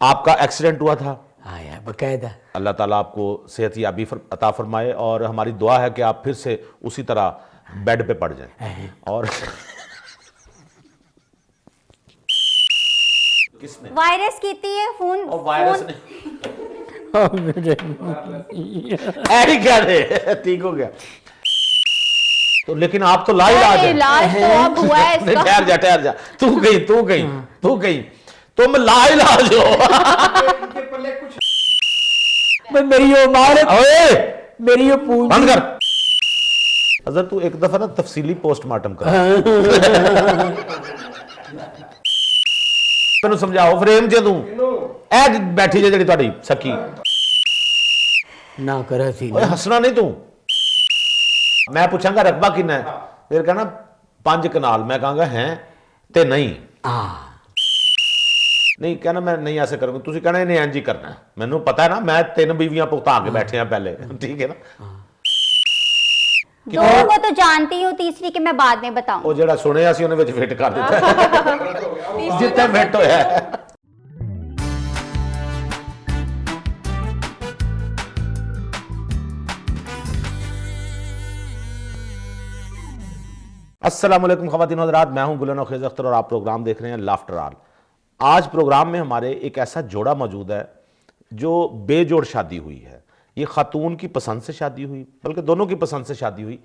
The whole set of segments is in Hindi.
आपका एक्सीडेंट हुआ था। हाँ यार बकायदा। अल्लाह ताला आपको सेहत याबी अता फरमाए और हमारी दुआ है कि आप फिर से उसी तरह बेड पे पड़ जाएं। और किसने वायरस कीती है फोन और वायरस फोन- ने ऐडी क्या दे ठीक हो गया तो, लेकिन आप तो लाइलाज है। इलाज तो अब हुआ है नहीं, इसका। ठहर जा तू गई तुम लाइलाज हो। मेरी ये मारत, ओए मेरी ये पूंछ बंद कर। अजर तू एक दफा ना तफसीली पोस्टमार्टम कर तैनू समझाओ फ्रेम च तू ऐ बैठी जे जेड़ी ਤੁਹਾਡੀ सखी ना करा सी ओए हसना नहीं तू। मैं पूछांगा रकबा कितना है फिर कहना 5 कनाल मैं कहूंगा हैं ते नहीं नहीं कहना मैं नहीं ऐसे करूंगा तुसी कहना इन्हें इंज ही करना है। मैनू पता है ना मैं 3 बीवियां भुगता के बैठे हैं पहले ठीक है ना। 2 को तो जानती हूँ, तीसरी के मैं बाद में बताऊं। ਉਹ ਜਿਹੜਾ ਸੁਣਿਆ ਸੀ ਉਹਨੇ ਵਿੱਚ ਫਿੱਟ ਕਰ ਦਿੱਤਾ ਜਿੱਥੇ ਫਿੱਟ ਹੋਇਆ ਹੈ। अस्सलाम वालेकुम ख़वातीन और हज़रात, मैं हूं गुलाम ख़ैज़ अख्तर और आप प्रोग्राम देख रहे हैं लाफ्टर ऑल। आज प्रोग्राम में हमारे एक ऐसा जोड़ा मौजूद है जो बेजोड़ शादी हुई है। ये खातून की पसंद से शादी हुई, बल्कि दोनों की पसंद से शादी हुई,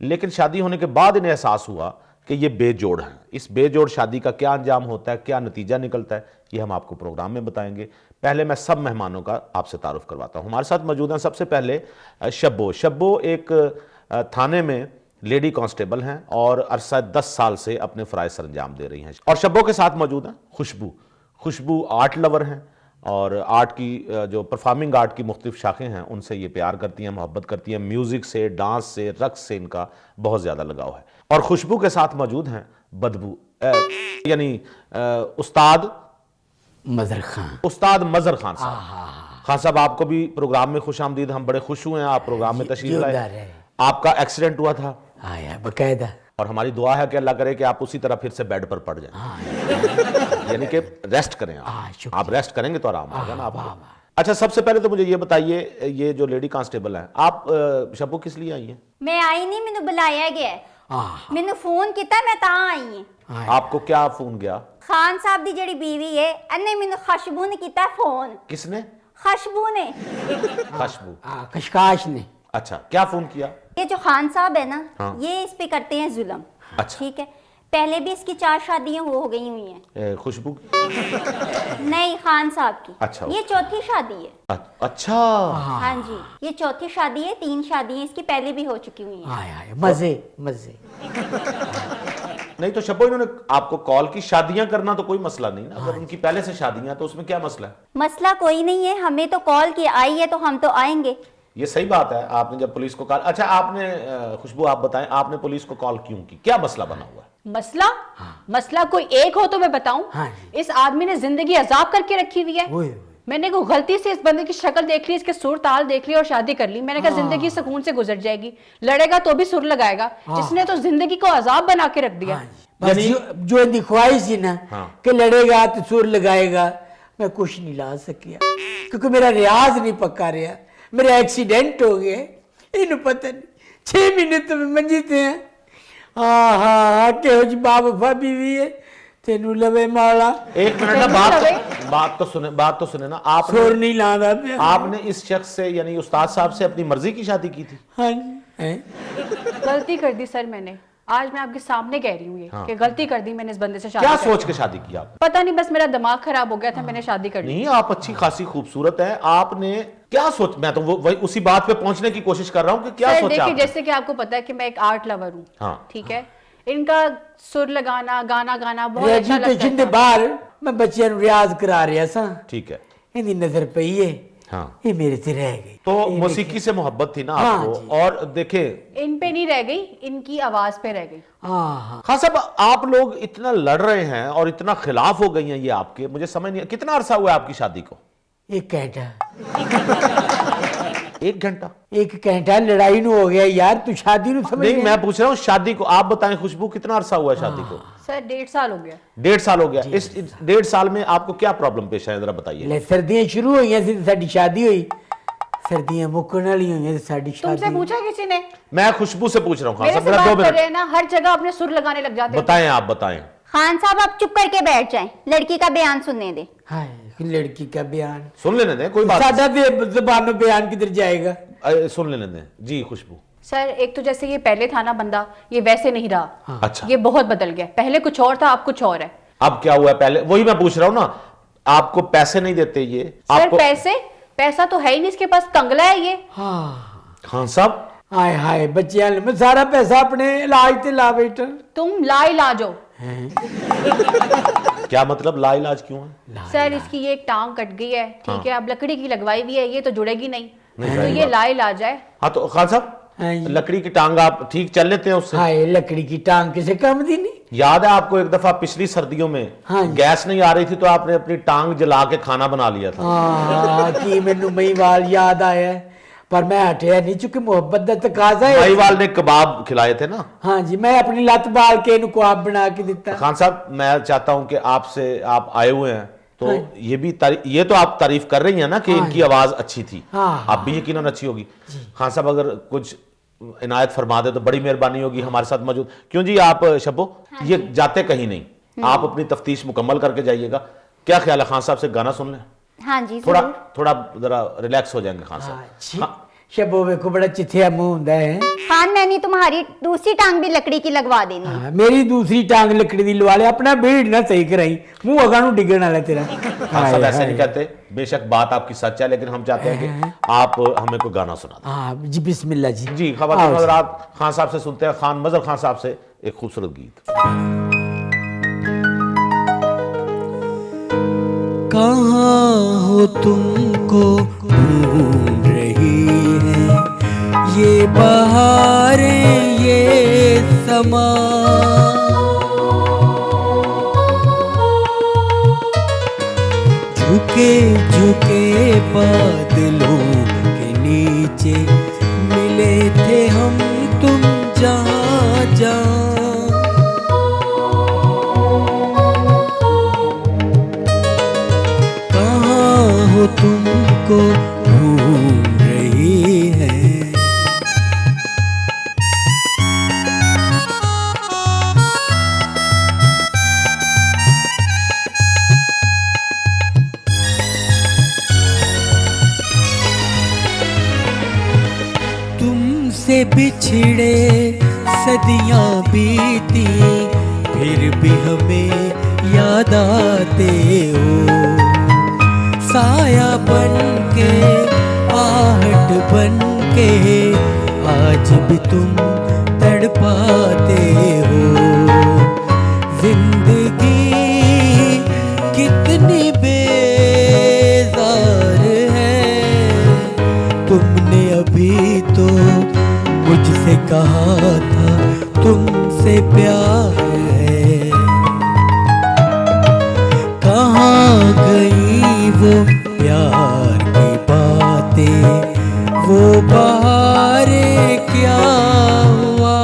लेकिन शादी होने के बाद इन्हें एहसास हुआ कि ये बेजोड़ हैं। इस बेजोड़ शादी का क्या अंजाम होता है, क्या नतीजा निकलता है, ये हम आपको प्रोग्राम में बताएंगे। पहले मैं सब मेहमानों का आपसे तारुफ करवाता हूँ। हमारे साथ मौजूद हैं सबसे पहले शब्बो एक थाने में लेडी कांस्टेबल हैं और अरसा 10 साल से अपने फ़राइज़ सर अंजाम दे रही हैं। और शब्बों के साथ मौजूद हैं खुशबू आर्ट लवर हैं और आर्ट की जो परफॉर्मिंग आर्ट की मुख्तलिफ शाखें हैं उनसे ये प्यार करती हैं, मोहब्बत करती हैं। म्यूज़िक से, डांस से, रक्स से इनका बहुत ज़्यादा लगाव है। और खुशबू के साथ मौजूद हैं बदबू यानी उस्ताद मजहर खान साहब। खान साहब आपको भी प्रोग्राम में खुश आमदीद। हम बड़े खुश हुए हैं आप प्रोग्राम में तशरीफ लाए। आपका एक्सीडेंट हुआ था। हाँ यार बकायदा। और हमारी दुआ है कि अल्लाह करे कि आप उसी तरह फिर से बेड पर पड़ जाएं। यानी कि रेस्ट करें आप रेस्ट करेंगे तो आराम आएगा ना आपको। अच्छा, सबसे पहले तो मुझे ये बताइए, ये जो लेडी कांस्टेबल है आप शब्बो किस लिए आई हैं? मैं आई नहीं, मैंने बुलाया गया है। मैंने फोन किया, मैं ता आई हूं। आपको क्या फोन गया? खान साहब दी जेड़ी बीवी है अन्ने मैंने खुशबू ने किया फोन। किसने? खुशबू ने। खुशबू कशकाश ने। अच्छा, क्या फोन किया? ये जो खान साहब है ना, हाँ। ये इस पे करते हैं जुल्म। अच्छा। ठीक है, पहले भी इसकी 4 शादियां हो गई हुई हैं। खुशबू नहीं, खान साहब की। अच्छा। ये 4थी शादी है। अच्छा। हाँ जी, ये 4थी शादी है। 3 शादियां इसकी पहले भी हो चुकी हुई हैं। हाँ मजे मजे। नहीं तो शब्बो इन्होंने आपको कॉल की, शादियां करना तो कोई मसला नहीं ना, अगर उनकी पहले से शादियां तो उसमें क्या मसला है? मसला कोई नहीं है, हमें तो कॉल की आई है तो हम तो आएंगे। ये सही बात है। आपने जब पुलिस को कॉल, अच्छा आपने खुशबू आप बताएं, आपने पुलिस को कॉल क्यों की? क्या मसला बना हुआ है? मसला? मसला कोई एक हो तो मैं बताऊं। हाँ। इस आदमी ने जिंदगी अजाब करके रखी हुई है। मैंने को गलती से इस बंदे की शक्ल देख ली, इसके सुर ताल देख ली और शादी कर ली। मैंने कहा जिंदगी सुकून से गुजर जाएगी, लड़ेगा तो भी सुर लगाएगा। इसने तो जिंदगी को अजाब बना के रख दिया। बस जो इनकी ख्वाहिश थी ना कि लड़ेगा तो सुर लगाएगा, मैं कुछ नहीं ला सकिया क्योंकि मेरा रियाज नहीं पक्का रहा। मेरा एक्सीडेंट हो गया, इन्हें पता नहीं 6 महीने तो मैं मंजी थे हैं। हाँ के बाप भाभी भी है तेनू लवे माला। एक मिनट ना, बात तो सुने ना। सुर नहीं लादा पे। आपने इस शख्स से यानी उस्ताद साहब से अपनी मर्जी की शादी की थी? हाँ जी। गलती कर दी सर मैंने। आज मैं आपके सामने कह रही हूँ ये कि गलती कर दी मैंने इस बंदे से शादी। क्या सोच के शादी की आप? पता नहीं, बस मेरा दिमाग खराब हो गया था, मैंने शादी कर ली। नहीं, आप अच्छी खासी खूबसूरत हैं। आपने क्या सोच, मैं तो वही उसी बात पे पहंचने की कोशिश कर रहा हूँ कि क्या सोचा देखिए, आपने? जैसे कि आपको पता है कि मैं एक आर्ट लवर हूँ। हाँ। ठीक है, इनका सुर लगाना, गाना गाना बहुत अच्छा लगता जिंदे है। बाहर मैं बच्चियां नु रियाज करा रहा सा, ठीक है। इनकी नजर पई है। हाँ। ये मेरे से रह गई। तो मौसीकी से मोहब्बत थी ना आपको। हाँ और देखे, इन पे नहीं रह गई, इनकी आवाज पे रह गई। हाँ खान साहब आप लोग इतना लड़ रहे हैं और इतना खिलाफ हो गई हैं ये आपके, मुझे समझ नहीं। कितना अरसा हुआ है आपकी शादी को? 1 घंटा। 1 घंटा? 1 घंटा लड़ाई नु हो गया यार, तू शादी नु समझ नहीं, मैं पूछ रहा हूँ शादी को। आप बताएं खुशबू, कितना अरसा हुआ है शादी को? सर 1.5 साल हो गया। 1.5 साल हो गया। इस 1.5 साल में आपको क्या प्रॉब्लम पेश आया, जरा बताइए। ले सर्दियां शुरू हुई सी, साडी शादी हुई, सर्दियां मुकन वाली हुई, साडी तुमसे शादी। पूछा किसी ने? मैं खुशबू से पूछ रहा हूँ। खान मेरे साहब से मेरा 2 बात कर रहे मिनट हैं ना, हर जगह अपने सुर लगाने लग जाते हैं। बताएं, आप बताएं। खान साहब आप चुप करके बैठ जाएं, लड़की का बयान सुनने दे। हाय लड़की का बयान, सुन लेने दें, कोई बात सादा ज़बान में बयान किधर जाएगा? नहीं। सुन लेने दें जी खुशबू। सर एक तो जैसे ये पहले था ना बंदा, ये वैसे नहीं रहा। अच्छा, ये बहुत बदल गया, पहले कुछ और था, अब कुछ और है। अब क्या हुआ है? पहले वही मैं पूछ रहा हूँ ना, आपको पैसे नहीं देते ये? सर आपको पैसा तो है ही नहीं इसके पास, कंगला है ये। हाँ खान साहब, हाय हाय बच्चियां, मैं सारा पैसा अपने इलाज ते ला बैठा। तुम लाइलाज हो। क्या मतलब लाइलाज क्यों है? सर इसकी ये एक टांग कट गई है, ठीक है, अब लकड़ी की लगवाई हुई है, ये तो जुड़ेगी नहीं, नहीं, तो सही ये बात। लाइलाज है। हाँ तो खान साहब, हाँ जी। लकड़ी की टांग आप ठीक चल लेते हैं उससे? हाय लकड़ी की टांग किसे काम दी नहीं? याद है आपको एक दफा पिछली सर्दियों में हाँ जी। गैस नहीं आ रही थी तो आपने अपनी टांग जला के खाना बना लिया था। हाँ कि मैनू महिवाल याद आया है, पर मैं हटिया नहीं, चूंकि मोहब्बत का तकाजा है। भाईवाल ने कबाब खिलाए थे ना? हाँ जी, मैं अपनी लत बाल के इनको आप बना के देता। खान साहब, मैं चाहता हूं कि आपसे, आप आए हुए हैं तो ये भी ये तो आप तारीफ कर रही हैं ना कि इनकी आवाज अच्छी थी, हाँ। आप भी यकीनन अच्छी होगी। खान साहब अगर कुछ इनायत फरमा दे तो बड़ी मेहरबानी होगी, हमारे साथ मौजूद। क्यों जी आप शब्बो, ये जाते कहीं नहीं, आप अपनी तफ्तीश मुकम्मल करके जाइएगा। क्या ख्याल है खान साहब से गाना सुन लें? हाँ जी थोड़ा जरूर। थोड़ा जरा रिलैक्स हो जाएंगे खान साहब। हाँ, शबो को बड़ा चिथिया मुंह हुंदा है। खान मैंने तुम्हारी दूसरी टांग भी लकड़ी की लगवा देनी है। हाँ, मेरी दूसरी टांग लकड़ी दी लवा ले, अपना भीड़ ना सही कराई, मुंह अगा नु डिगण वाला तेरा। खान साहब ऐसे नहीं कहते, बेशक बात आपकी सच है, लेकिन हम चाहते हैं कि आप हमें कोई गाना सुना दें। हाँ जी बिस्मिल्लाह जी। जी खबरदार हज़रात, खान साहब से सुनते हैं, खान मजहर खान साहब से एक खूबसूरत गीत। कहाँ हो तुमको ढूंढ रही है ये बहारें ये समा, झुके झुके बादलों के नीचे मिले थे हम तुम जहाँ जहाँ। कहाँ हो तुमको ढूंढ रही है। तुमसे बिछड़े सदियां बीती, फिर भी हमें याद आते हो। साया बन के आहट बन के आज भी तुम तड़पाते हो। जिंदगी कितनी बेजार है, तुमने अभी तो मुझसे कहा था तुमसे प्यार है। कहाँ गई वो प्यार की बातें, वो बहारें, क्या हुआ?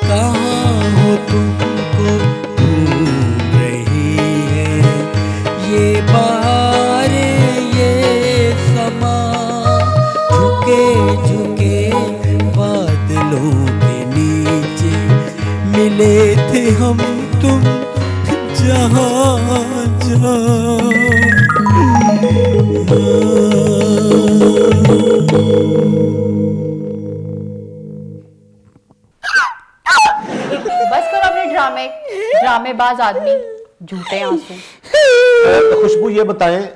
कहाँ हो तुमको ढूंढ रही है ये बहारें ये समा, झुके झुके बादलों के नीचे मिले थे हम तुम जहाँ जहाँ। बस करो अपने ड्रामेबाज आदमी, झूठे आंसू। खुशबू ये बताएं,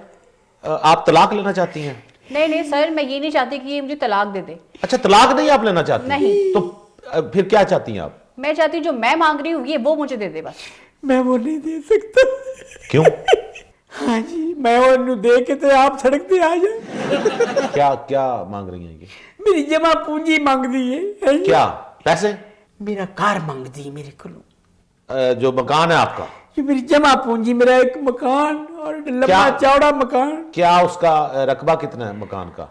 आप तलाक लेना चाहती हैं? नहीं नहीं सर, मैं ये नहीं चाहती कि ये मुझे तलाक दे दे। अच्छा, तलाक नहीं आप लेना चाहती? नहीं। तो फिर क्या चाहती हैं आप? मैं चाहती हूँ जो मैं मांग रही हूँ ये वो मुझे दे दे बस। मैं वो नहीं दे सकता। क्यों? हाँ जी, मैं वो दे के तो आप सड़क पे आ जाए। क्या क्या मांग रही हैं ये? मेरी जमा पूंजी मांग दी है। क्या पैसे? मेरा कार मांग दी मेरे को। जो मकान है आपका? ये मेरी जमा पूंजी, मेरा एक मकान और लंबा चौड़ा मकान। क्या उसका रकबा कितना है मकान का?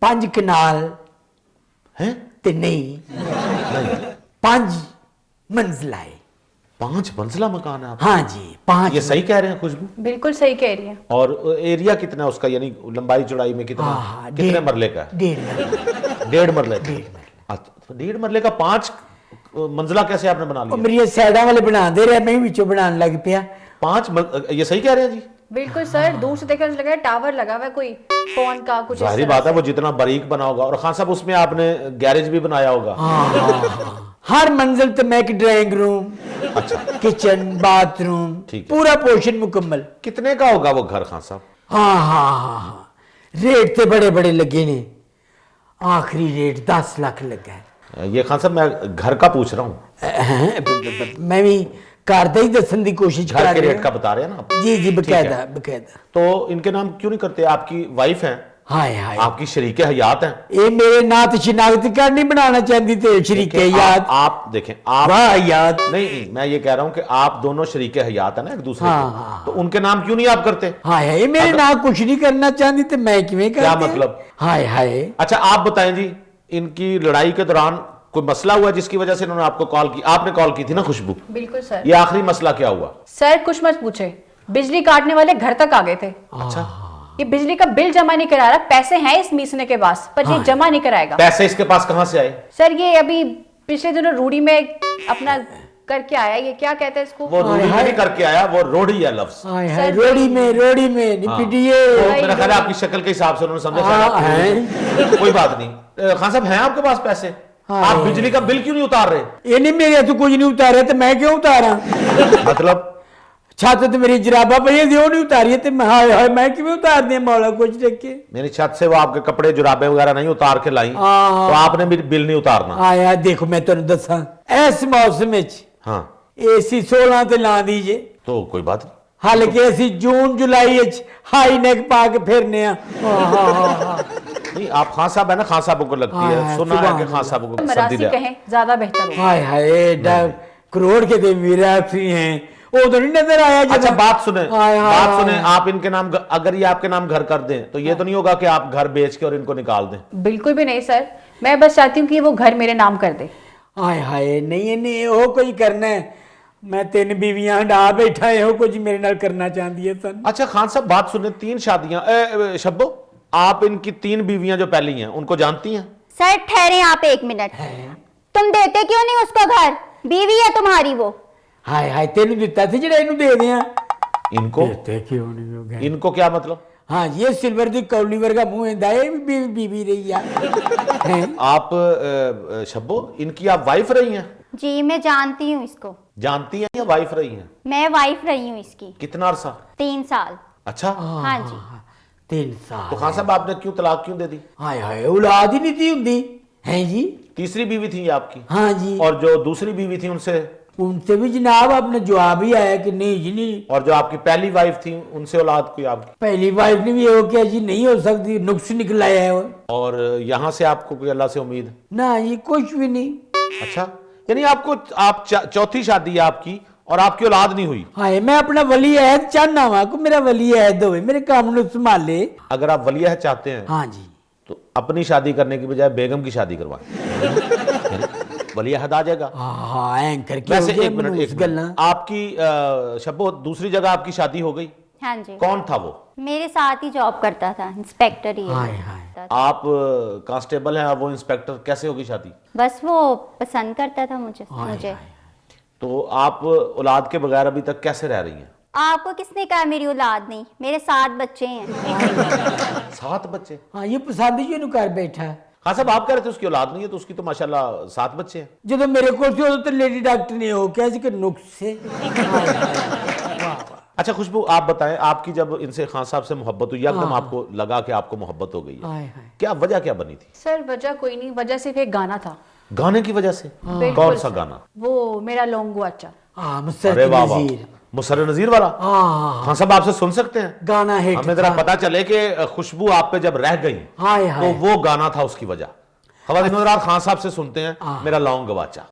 5 कनाल है? ते नहीं, 5 मंजिला है। 5 मंजिला मकान है आपका? हाँ जी 5। ये सही कह रहे हैं खुशबू? बिल्कुल सही कह रही है। और एरिया कितना है उसका, यानी लंबाई चौड़ाई में कितना, कितने मरले का है? 1.5 मरले। 1.5 मरले का। अच्छा, 1.5 मरले का 5 मंजिला कैसे आपने बना लिया? मेरी साइडा वाले बना दे रहे, मैं विचों बनाने लग पिया। 5 ये सही कह रहे हैं जी? बिल्कुल सर, दूर से देखकर लगा टावर लगा हुआ है कोई फोन का कुछ। जाहिर बात है वो जितना बारीक बना होगा। और खान साहब उसमें आपने गैरेज भी बनाया होगा? हर मंजिल पे मैं एक ड्राइंग रूम, अच्छा, किचन, बाथरूम, ठीक है। पूरा पोर्शन मुकम्मल। कितने का होगा वो घर खान साहब? हाँ, रेट तो बड़े बड़े लगे ने, आखिरी रेट 10 लाख लगा है। ये खान साहब मैं घर का पूछ रहा हूँ। मैं भी करदा ही दसन की कोशिश घर कर के रहा रेट का बता रहे हैं ना आप? जी जी, ठीक बकायदा है। बकायदा। तो इनके नाम क्यों नहीं करते? आपकी वाइफ हैं, हाय हाय, आपकी शरीके हयात हैं। ये मेरे नात शिनाख्त कार्ड नहीं बनाना चाहती थे शरीके याद। आप देखें, आप वाह याद। नहीं, मैं ये कह रहा हूं कि आप दोनों शरीके हयात है ना एक दूसरे हाँ, के, हाँ। तो उनके नाम क्यों नहीं आप करते? हाय हाय, मेरे नाम कुछ नहीं करना चाहती तो मैं किवें करती? क्या मतलब? हाय हाय, अच्छा आप बताएं जी, इनकी लड़ाई के दौरान कोई मसला हुआ जिसकी वजह से इन्होंने आपको कॉल की? आपने कॉल की थी ना खुशबू? बिल्कुल सर। ये आखिरी मसला क्या हुआ? सर कुछ मत पूछे, बिजली काटने वाले घर तक आ गए थे। अच्छा, ये बिजली का बिल जमा नहीं करा रहा, पैसे हैं इस मीसने के पास पर ये जमा नहीं कराएगा। पैसे इसके पास कहां से आए? सर ये अभी पिछले दिनों रूडी में अपना करके आया, ये क्या कहते हैं इसको? वो रोड़ी में नहीं करके आया, वो रोड़ी है लफ्ज। हाय हाय, सर, रोड़ी में निपटिए। तो मेरा ख्याल है आपकी शक्ल के हिसाब से उन्होंने समझा शायद आपको। कोई बात नहीं। खान साहब हैं आपके पास पैसे? आप बिजली का बिल क्यों नहीं उतार रहे? ये नहीं, मेरे तो कुछ नहीं उतारे तो मैं क्यों उतारा? मतलब छत तो मेरी जराबा भैया जो नहीं उतारी तो मैं हाय हाय मैं क्यों उतार दिया मौला कुछ देख के? मेरी छत से वो आपके कपड़े जुराबे वगैरह नहीं उतार के लाई, तो आपने भी बिल नहीं उतारना। आया देखो मैं तुम दसा इस मौसम हाँ, एसी 16 ते ला दीजिए, तो कोई बात नहीं। हालांकि ਅਸੀਂ जून जुलाई हाई नेक पा के फिरने आ। नहीं, आप खान साहब है ना, खान साहब को लगती है, सुना है कि खान साहब को सर्दी मरासी लगा। कहें ज्यादा बेहतर होगा। हाय हाय, करोड़ के दे विरासी हैं वो तो नहीं नजर आया। अच्छा बात सुने, हाय हाय बात सुने, हाय। आप इनके नाम, अगर ये आपके नाम घर कर दें तो ये तो नहीं होगा कि आप घर बेच के और इनको निकाल दें? बिल्कुल भी नहीं सर, मैं बस चाहती हूँ कि वो घर मेरे नाम कर दे। हाय हाय, नहीं नहीं वो कोई करना है, मैं 3 बीवियां हंडा बैठा है वो कुछ मेरे नाल करना चाहती है सन। अच्छा खान साहब बात सुने, 3 शादियां, शब्बो आप इनकी 3 बीवियां जो पहली हैं उनको जानती हैं? सर ठहरे आप 1 मिनट, तुम देते क्यों नहीं उसको घर? बीवी है तुम्हारी वो। हाय हाय, तेन दिता थी जरा इन्हू दे दिया। इनको देते क्यों नहीं हो गए? इनको क्या मतलब? हाँ, ये सिल्वर दी कौली वर्गा मुंह है दाए बीवी रही है। आप शब्बो इनकी आप वाइफ रही हैं? जी मैं जानती हूँ इसको। जानती हैं या वाइफ रही हैं? मैं वाइफ रही हूँ इसकी कितना अरसा? 3 साल। अच्छा, हाँ जी। 3 साल। तो खान साहब आपने क्यों तलाक क्यों दे दी? हाय हाय, औलाद ही नहीं थी उनकी है जी। तीसरी बीवी थी ये आपकी? हाँ जी, और जो दूसरी बीवी थी उनसे भी जनाब आपने जवाब ही आया कि नहीं जी नहीं। और जो आपकी पहली वाइफ थी उनसे औलाद कोई आपकी? पहली वाइफ ने भी हो क्या जी, नहीं हो सकती, नुक्स निकला है वो। और यहाँ से आपको कोई अल्लाह से उम्मीद? ना जी कुछ भी नहीं। अच्छा, यानी आपको आप चौथी शादी है आपकी और आपकी औलाद नहीं हुई? हाय, मैं अपना वली अहद चाहना हुआ को मेरा वली अहद हो, मेरे काम को संभाले। अगर आप वली अहद चाहते हैं हाँ जी, तो अपनी शादी करने की बजाय बेगम की शादी करवाएं, वली अहद आ जाएगा। हाँ एंकर की वैसे हो गया एक मिनट, मनूस गल्ला। आपकी शब्बो दूसरी जगह आपकी शादी हो गई? हाँ जी। कौन था वो? मेरे साथ ही जॉब करता था, इंस्पेक्टर ही है। हाय हाय, आप कांस्टेबल हैं, वो इंस्पेक्टर, कैसे होगी शादी? बस वो पसंद करता था मुझे। तो आप औलाद के बगैर अभी तक कैसे रह रही हैं? आपको किसने कहा मेरी औलाद नहीं? मेरे 7 बच्चे हैं। 7 बच्चे? हाँ ये पसंद ही जो कर बैठा है। हाँ साहब आप कह रहे थे उसकी औलाद नहीं है, तो उसकी तो माशाल्लाह 7 बच्चे हैं। जो मेरे को तो लेडी डॉक्टर ने हो क्या जी नुक्स से। अच्छा खुशबू आप बताएं, आपकी जब इनसे खान साहब से मोहब्बत हुई, एकदम आपको लगा कि आपको मोहब्बत हो गई है, हाय हाय, क्या वजह क्या बनी थी? सर वजह कोई नहीं, वजह सिर्फ एक गाना था। गाने की वजह से? बिल्कुल कौन सा सर। गाना? वो मेरा लॉन्ग गुआचा। हाँ अरे मुसर वाह वाह, नजीर। मुसर्र नजीर वाला? हाँ खान साहब आपसे सुन सकते हैं? गाना हिट हमें जरा था। पता चले कि खुशबू आप पे जब रह गई हाय तो हाय, वो गाना था उसकी वजह। खवातीन हज़रात खान साहब से सुनते हैं मेरा लौंग गवाचा।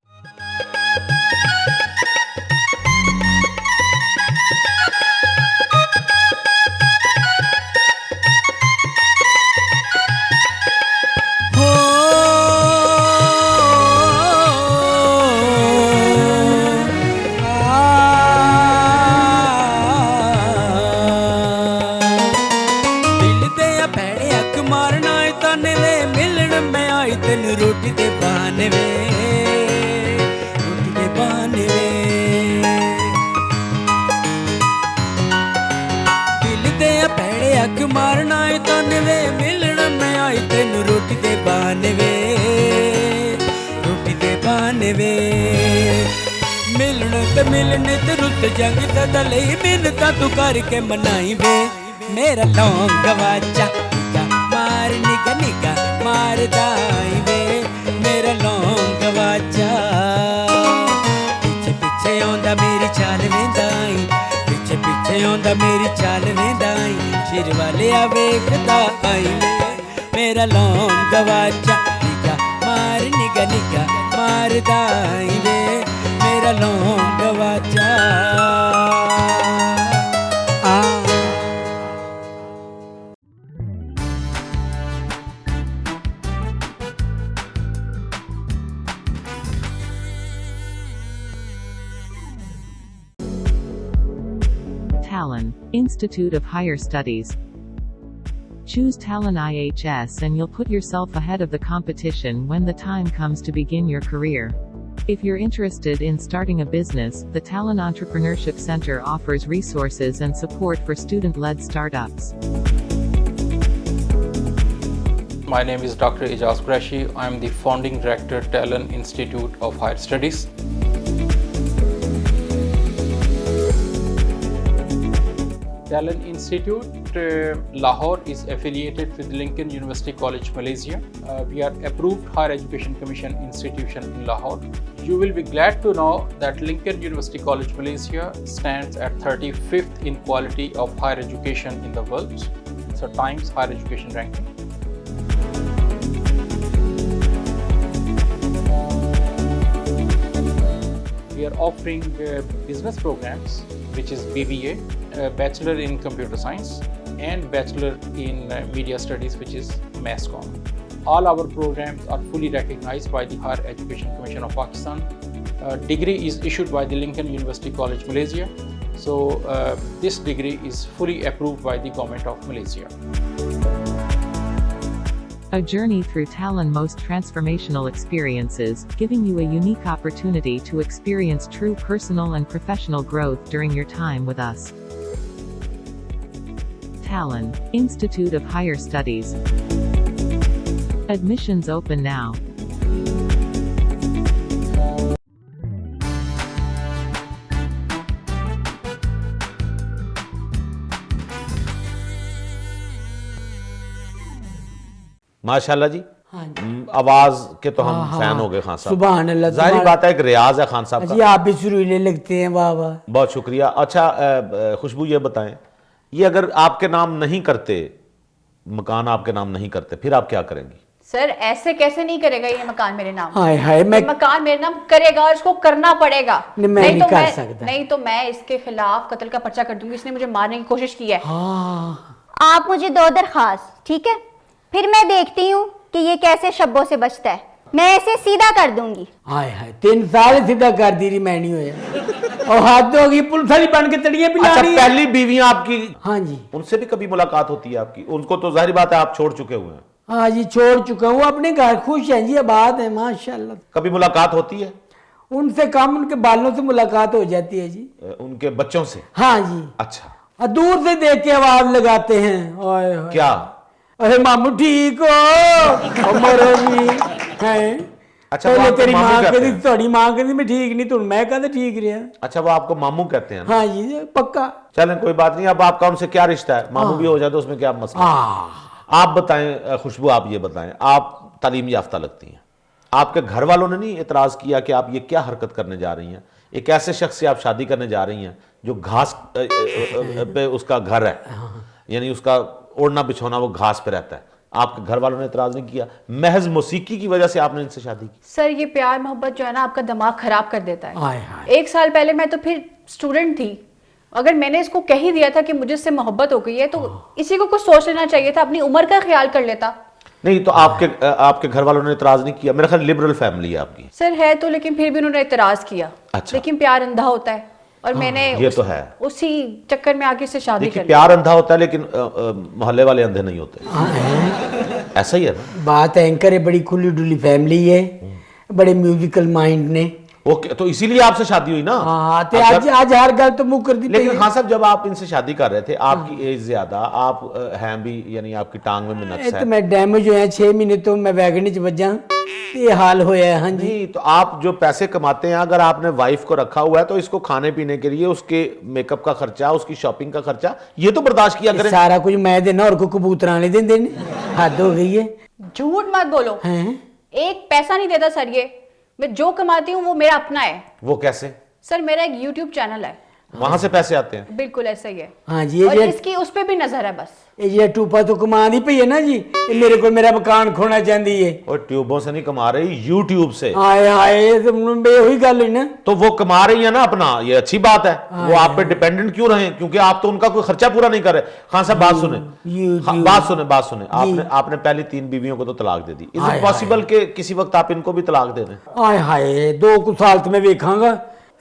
बहाने वे, रोटी दे बहाने वे। दिल दे भैड़े अख मारना है ताने वे, मिलना मैं आई तेनू रोटी दे बहाने वे, रोटी दे बहाने वे। मिलने ते रुत जंग सदा लई मिन्नतां तू करके मनाई वे। मेरा लौंग गवाचा निगा मार निगा निगा मारदा आई वे, मेरा लौंग गवाचा। पीछे पीछे आंदा मेरी चाल वेंदा आई, पीछे पीछे आंदा मेरी चाल वेंदा आई, सिर वाले आ वेखदा आई वे। मेरा लौंग गवाचा निगा निगा मारदा आई वे, मेरा लौंग गवाचा। Talon, Institute of Higher Studies. Choose Talon IHS and you'll put yourself ahead of the competition when the time comes to begin your career. If you're interested in starting a business, the Talon Entrepreneurship Center offers resources and support for student-led startups. My name is Dr. Ijaz Qureshi. I am the founding director, Talon Institute of Higher Studies. Talon Institute Lahore is affiliated with Lincoln University College, Malaysia. We are approved Higher Education Commission institution in Lahore. You will be glad to know that Lincoln University College, Malaysia stands at 35th in quality of higher education in the world. It's a Times Higher Education ranking. We are offering business programs, which is BBA, Bachelor in Computer Science, and Bachelor in Media Studies, which is MassCom. All our programs are fully recognized by the Higher Education Commission of Pakistan. Degree is issued by the Lincoln University College, Malaysia. So this degree is fully approved by the Government of Malaysia. A journey through Talon most transformational experiences, giving you a unique opportunity to experience true personal and professional growth during your time with us. Talon, Institute of Higher Studies. Admissions open now. माशाल्लाह जी। हाँ जी। आवाज के तो हम फैन हो गए खान साहब। सुभान अल्लाह। जाहिर बात है एक रियाज है खान साहब का। जी आप भी सुरीले लगते हैं, वाह वाह। बहुत शुक्रिया। अच्छा खुशबू ये बताएं, ये अगर आपके नाम नहीं करते, मकान आपके नाम नहीं करते, फिर आप क्या करेंगी? सर ऐसे कैसे नहीं करेगा ये मकान मेरे नाम? हाय हाय, मैं मकान मेरे नाम करेगा और इसको करना पड़ेगा। नहीं कर सकता। नहीं तो मैं इसके खिलाफ कत्ल का पर्चा कर दूंगी, इसने मुझे मारने की कोशिश की है। आप मुझे दो दरखास्त, ठीक है? फिर मैं देखती हूँ कि ये कैसे शब्बों से बचता है, मैं इसे सीधा कर दूंगी। हाय हाय, 3 साल सीधा कर दी रही, मैं नहीं होया और हाथ होगी पुलिस वाली बन के तड़िए पिला अच्छा, रही है। पहली बीवी आपकी? हाँ जी। उनसे भी कभी मुलाकात होती है आपकी? उनको तो जाहिर बात है आप छोड़ चुके हुए हैं। हाँ जी, छोड़ चुका हूँ, अपने घर खुश हैं जी, आबाद है माशाल्लाह। कभी मुलाकात होती है? उनसे कम उनके बालों से मुलाकात हो जाती है जी। उनके बच्चों से? हाँ जी। अच्छा। दूर से देख के आवाज लगाते हैं, ओए ओए। क्या? अरे मामू ठीक हो? मरो जी हैं। अच्छा, पहले वो तेरी मामू माँ कहते कहती, हैं? थोड़ी माँ कहती मैं ठीक नहीं, तुम मैं कहते ठीक रहा। अच्छा, वो आपको मामू कहते हैं? हाँ जी, पक्का। चलें कोई बात नहीं। अब आपका उनसे क्या रिश्ता है? मामू भी हो जाए तो उसमें क्या मसला? आप बताएं खुशबू, आप ये बताएं, आप तालीम याफ्ता लगती हैं, आपके घर वालों ने नहीं एतराज किया कि आप ये क्या हरकत करने जा रही हैं? एक ऐसे शख्स से आप शादी करने जा रही हैं जो घास पे उसका घर है, यानी उसका ओढ़ना बिछोना वो घास पे रहता है। आपके घर वालों ने एतराज नहीं किया? महज मौसीकी की वजह से आपने इनसे शादी की? सर ये प्यार मोहब्बत जो है ना आपका दिमाग खराब कर देता है। हाय हाय। 1 साल पहले मैं तो फिर स्टूडेंट थी, अगर मैंने इसको कह ही दिया था कि मुझे इससे मोहब्बत हो गई है तो इसी को कुछ सोच लेना चाहिए था, अपनी उम्र का ख्याल कर लेता। नहीं तो आपके घर वालों ने इतराज नहीं किया? मेरा ख्याल लिबरल फैमिली है आपकी। सर है तो, लेकिन फिर भी उन्होंने इतराज किया। अच्छा। लेकिन प्यार अंधा होता है और मैंने ये तो है, उसी चक्कर में आगे से शादी कर ली। प्यार अंधा होता है लेकिन मोहल्ले वाले अंधे नहीं होते। ऐसा ही है ना बात? एंकर है, बड़ी खुली डुली फैमिली है, बड़े म्यूजिकल माइंड ने। ओके, तो इसीलिए आपसे शादी हुई ना? हाँ, तो आज हर गल तो मुँह कर दी। लेकिन खान साहब, जब आप इनसे शादी कर रहे थे, आपकी एज ज्यादा, आप हैं भी, यानी आपकी टांग में नक्स है। तो मैं डैमेज होया 6 महीने तो मैं वैगन च वजा, ये हाल होया है। हाँ जी। नहीं, तो आप जो पैसे कमाते हैं, अगर आपने वाइफ को रखा हुआ है तो इसको खाने पीने के लिए, उसके मेकअप का खर्चा, उसकी शॉपिंग का खर्चा, ये तो बर्दाश्त किया करें। सारा कुछ मैं देना और को कबूतर नहीं देंदे ने, हद हो गई है। झूठ मत बोलो, एक पैसा नहीं देता सर। ये मैं जो कमाती हूँ वो मेरा अपना है। वो कैसे? सर मेरा एक YouTube चैनल है, वहां से पैसे आते हैं। बिल्कुल ऐसा ही है। हाँ जी, और इसकी उस पे भी नजर है बस। ये टूपा तो कमा दी पई है ना जी, ये मेरे को मेरा मकान खोना चाहती है। और ट्यूबों से नहीं कमा रही, यूट्यूब से। हाय हाय, वही गल हुई ना। तो वो कमा रही है ना अपना, ये अच्छी बात है। वो आप पे डिपेंडेंट क्यों रहे? क्योंकि आप तो उनका कोई खर्चा पूरा नहीं कर रहे। खान साहब बात सुने, बात सुने। आपने पहली 3 बीवियों को तो तलाक दे दी। इज इट पॉसिबल कि किसी वक्त आप इनको भी तलाक दे दें? हाय हाय, 2 साल तो मैं वेखांगा,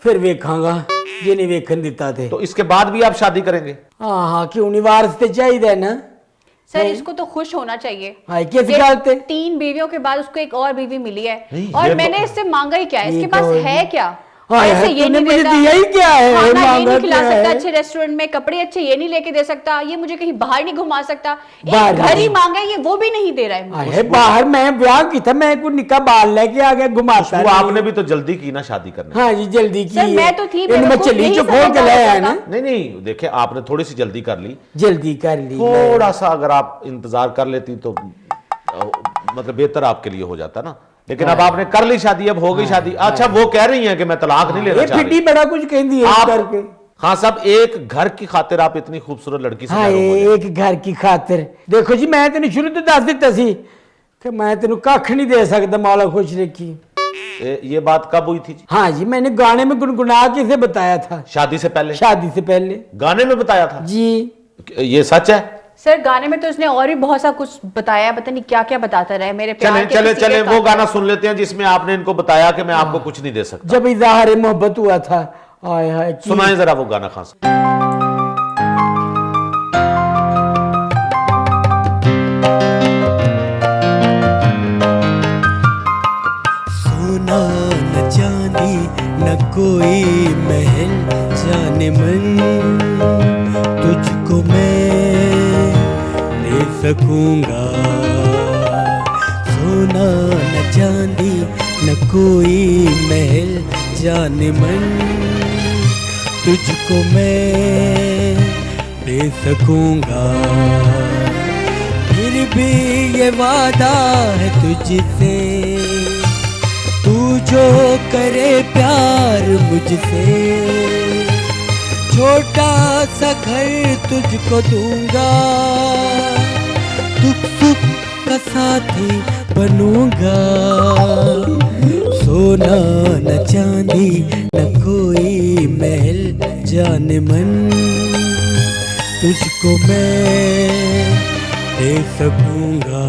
फिर वेखांगा, ये नहीं वेखन देता थे। तो इसके बाद भी आप शादी करेंगे? हाँ, क्यों नहीं, वारस तो चाहिए ना सर। इसको तो खुश होना चाहिए। हाय, किस बात पे? 3 बीवियों के बाद उसको एक और बीवी मिली है, नहीं, और मैंने इससे मांगा ही क्या है? इसके पास है क्या? हाय, ऐसे ये तूने नहीं मुझे देता, दिया ही क्या है? खाना ये मांगा नहीं खिला क्या सकता है? अच्छे रेस्टोरेंट में, कपड़े अच्छे ये नहीं लेके दे सकता, ये मुझे कहीं बाहर नहीं घुमा सकता, बाहर एक घर ही नहीं। मांगा है, ये वो भी नहीं दे रहा है मुझे। हाय, बाहर मैं ब्याह की था, मैं को निकाह बाल लेके आ गया, घुमाता वो आपने भी तो जल्दी की ना शादी करने। हाँ जी, जल्दी की सर, है। मैं तो थी, इन्हें मैं बेवकूफ, चली यही जो खोल के समझदार लाया है होता ना। नहीं, देखिए आपने थोड़ी सी जल्दी कर ली, जल्दी कर ली। थोड़ा सा अगर आप इंतजार कर लेती तो मतलब बेहतर आपके लिए हो जाता ना। लेकिन अब आपने कर ली शादी, अब हो गई शादी। अच्छा, वो कह रही हैं कि मैं तलाक नहीं लेना ये चाह फिटी रही। बड़ा कुछ कहती है आप करके। हाँ साहब, एक घर की खातिर आप इतनी खूबसूरत लड़की से हाँ, महरूम हो जाए। एक घर की खातिर। देखो जी, मैं तेन शुरू तो दस दिता सी कि मैं तेन कख नहीं दे सकता, मौला खुश रखी। ये बात कब हुई थी जी? हाँ जी, मैंने गाने में गुनगुना के इसे बताया था। शादी से पहले? शादी से पहले गाने में बताया था जी। ये सच है? सर गाने में तो उसने और भी बहुत सा कुछ बताया, पता नहीं क्या क्या बताता रहा है। मेरे प्यार के चले किसी के वो गाना सुन लेते हैं जिसमें आपने इनको बताया कि मैं आपको कुछ नहीं दे सकता। जब इजहार मोहब्बत हुआ था। हाय हाय, सुनाएं जरा वो गाना खान साहब। सोना न चांदी न कोई महल जाने मन, तुझको मैं दे सकूंगा। सोना न चांदी न कोई महल जाने मन, तुझको मैं दे सकूंगा। फिर भी ये वादा है तुझसे, तू जो करे प्यार मुझसे, छोटा सा घर तुझको दूंगा, दुख सुख का साथी बनूंगा। सोना न चांदी न कोई महल जाने मन, तुझको मैं दे सकूंगा।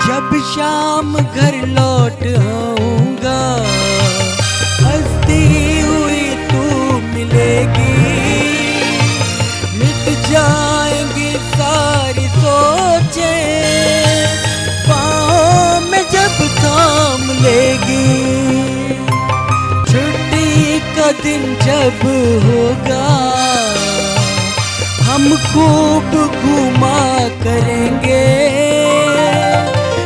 जब शाम घर लौट आऊंगा, हंसती हुई तू मिलेगी, मिट जाएंगी सारी सोचें, पाँव में जब थाम लेगी। छुट्टी का दिन जब होगा, हम खूब घूमा करेंगे,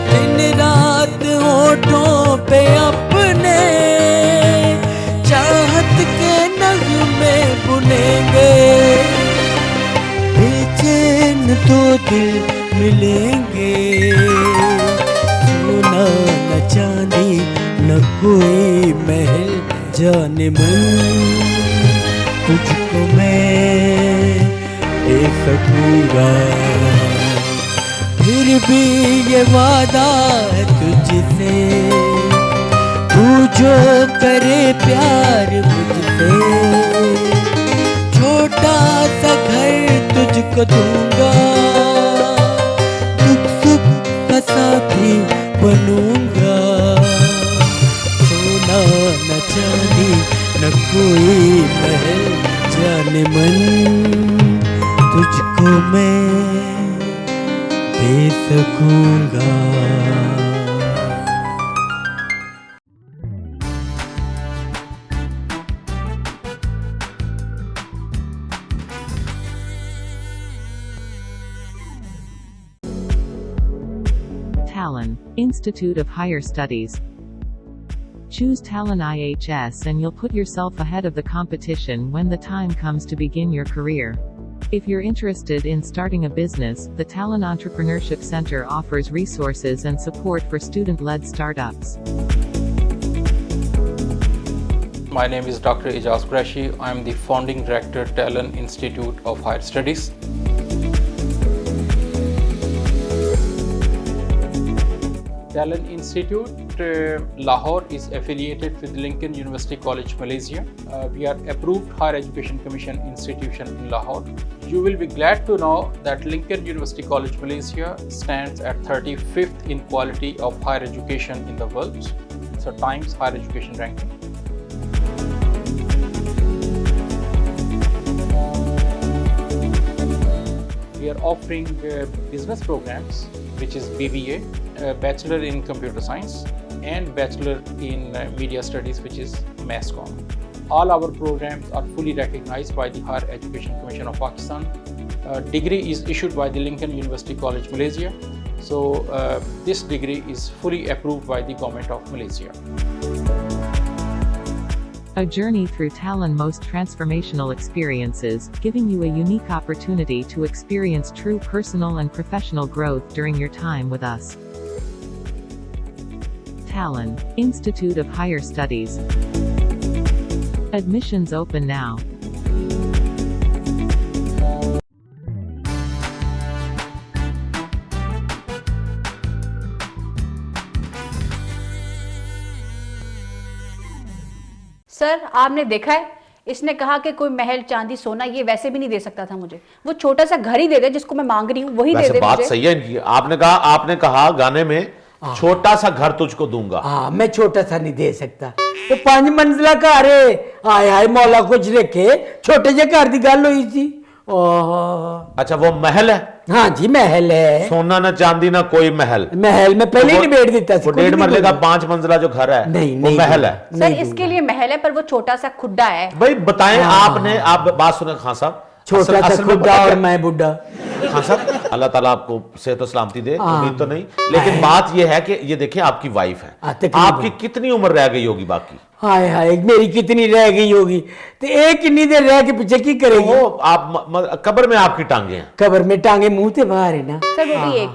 दिन रात होठों पे अपने चाहत के नगमे बुनेंगे। बेचैन दो दिल मिलेंगे, सोना न चांदी न कोई महल जाने मन, तुझको मैं दे सकूंगा। फिर भी ये वादा है तुझसे, तू जो करे प्यार मुझसे, छोटा सा घर तुझको दूंगा, दुख सुख का साथी बनूंगा। कोई महल जाने मन तुझको मैं दे सकूंगा। Talon, Institute of Higher Studies. Choose Talon IHS and you'll put yourself ahead of the competition when the time comes to begin your career. If you're interested in starting a business, the Talon Entrepreneurship Center offers resources and support for student-led startups. My name is Dr. Ijaz Qureshi. I am the founding director, Talon Institute of Higher Studies. Talon Institute Lahore is affiliated with Lincoln University College, Malaysia. We are approved Higher Education Commission institution in Lahore. You will be glad to know that Lincoln University College, Malaysia stands at 35th in quality of higher education in the world. So Times Higher Education ranking. We are offering business programs, which is BBA, Bachelor in Computer Science, and Bachelor in Media Studies, which is MassCom. All our programs are fully recognized by the Higher Education Commission of Pakistan. Degree is issued by the Lincoln University College, Malaysia. So this degree is fully approved by the Government of Malaysia. A journey through Talon most transformational experiences, giving you a unique opportunity to experience true personal and professional growth during your time with us. Talon, Institute of Higher Studies. Admissions open now. Sir आपने देखा है, इसने कहा कि कोई महल चांदी सोना ये वैसे भी नहीं दे सकता था मुझे, वो छोटा सा घर ही दे दे जिसको मैं मांग रही हूँ वही दे दे बात मुझे। सही है इनकी। आपने कहा गाने में छोटा सा घर तुझको दूंगा। हाँ, मैं छोटा सा नहीं दे सकता। तो 5 मंजिला घर है, हाय हाय मौला कुछ रखे, छोटे जे घर की गल हुई थी। ओह, अच्छा वो महल है? हाँ जी महल है। सोना ना चांदी ना कोई महल। महल में पहले ही निबेड़ देता वो 1.5 मरले का 5 मंजिला जो घर है नहीं, वो नहीं महल है। सर इसके लिए महल है पर वो छोटा सा खुड्डा है। भाई बताएं आप बात सुने खान साहब। छोटा सा खुड्डा और मैं बुड्ढा। खान साहब अल्लाह ताला आपको सेहत और सलामती दे, उम्मीद तो नहीं, लेकिन बात ये है कि ये देखिए आपकी वाइफ है, आपकी कितनी उम्र रह गई होगी बाकी? हाय हाय मेरी कितनी रह गई होगी, तो एक कितनी देर रह के पीछे की करेगी? वो आप कब्र में आपकी टांगे हैं। कब्र में टांगे मुंह से बाहर है ना। सर वो भी एक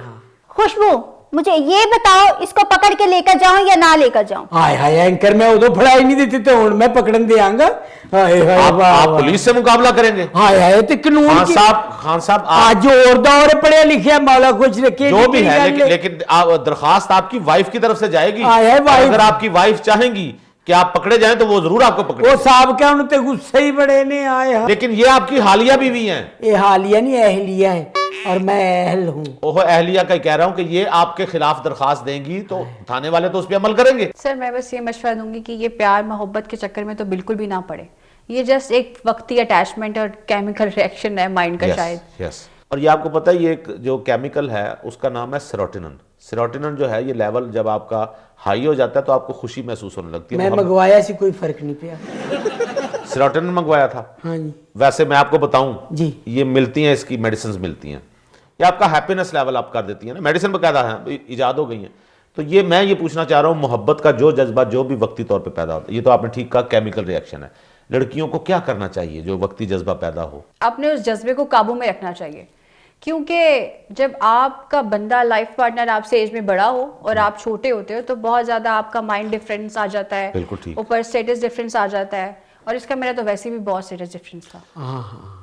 खुशबू, मुझे ये बताओ इसको पकड़ के लेकर जाऊं या ना लेकर जाऊं? हाय हाय एंकर मैं उदो फड़ाई नहीं देती तो हुण मैं पकड़न देंगा। हाय हाय आप पुलिस से मुकाबला करेंगे? हाय हाय तो कानून खान साहब आज और दौर पढ़े लिखे मौला कुछ रखे जो भी है, लेकिन दरखास्त आपकी वाइफ की तरफ से जाएगी। अगर आपकी वाइफ चाहेंगी कि आप पकड़े जाएं तो वो जरूर आपको पकड़े। वो साहब क्या उनते गुस्से ही बड़े ने आए। लेकिन ये आपकी हालिया बीवी हैं। ये हालिया नहीं अहलिया है और मैं अहल हूँ। ओहो अहलिया का कह रहा हूँ कि ये आपके खिलाफ दरखास्त देंगी तो थाने वाले तो उस पर अमल करेंगे। सर मैं बस ये मशवरा दूंगी कि ये प्यार मोहब्बत के चक्कर में तो बिल्कुल भी ना पड़े, ये जस्ट एक वक्ती अटैचमेंट और केमिकल रिएक्शन है माइंड का शायद। यस और ये आपको पता है ये एक जो केमिकल है उसका नाम है सेरोटोनिन। सेरोटोनिन जो है ये लेवल जब आपका हाई हो जाता है तो आपको खुशी महसूस होने लगती है। मैं मंगवाया से कोई फर्क नहीं पिया। सेरोटोनिन मंगवाया था? हाँ जी। वैसे मैं आपको बताऊं जी, ये मिलती हैं, इसकी मेडिसिन मिलती हैं, ये आपका हैप्पीनेस लेवल आप कर देती है ना, मेडिसिन बकायदा है इजाद हो गई है। तो ये मैं ये पूछना चाह रहा हूँ मोहब्बत का जो जज्बा जो भी वक्ती तौर पे पैदा होता है, ये तो आपने ठीक कहा केमिकल रिएक्शन है, लड़कियों को क्या करना चाहिए जो वक्ती जज्बा पैदा हो? अपने उस जज्बे को काबू में रखना चाहिए, क्योंकि जब आपका बंदा लाइफ पार्टनर आपसे एज में बड़ा हो और आप छोटे होते हो तो बहुत ज्यादा आपका माइंड डिफरेंस आ जाता है, बिल्कुल ठीक, ऊपर स्टेटस डिफरेंस आ जाता है, और इसका मेरा तो वैसे भी बहुत स्टेटस डिफरेंस था।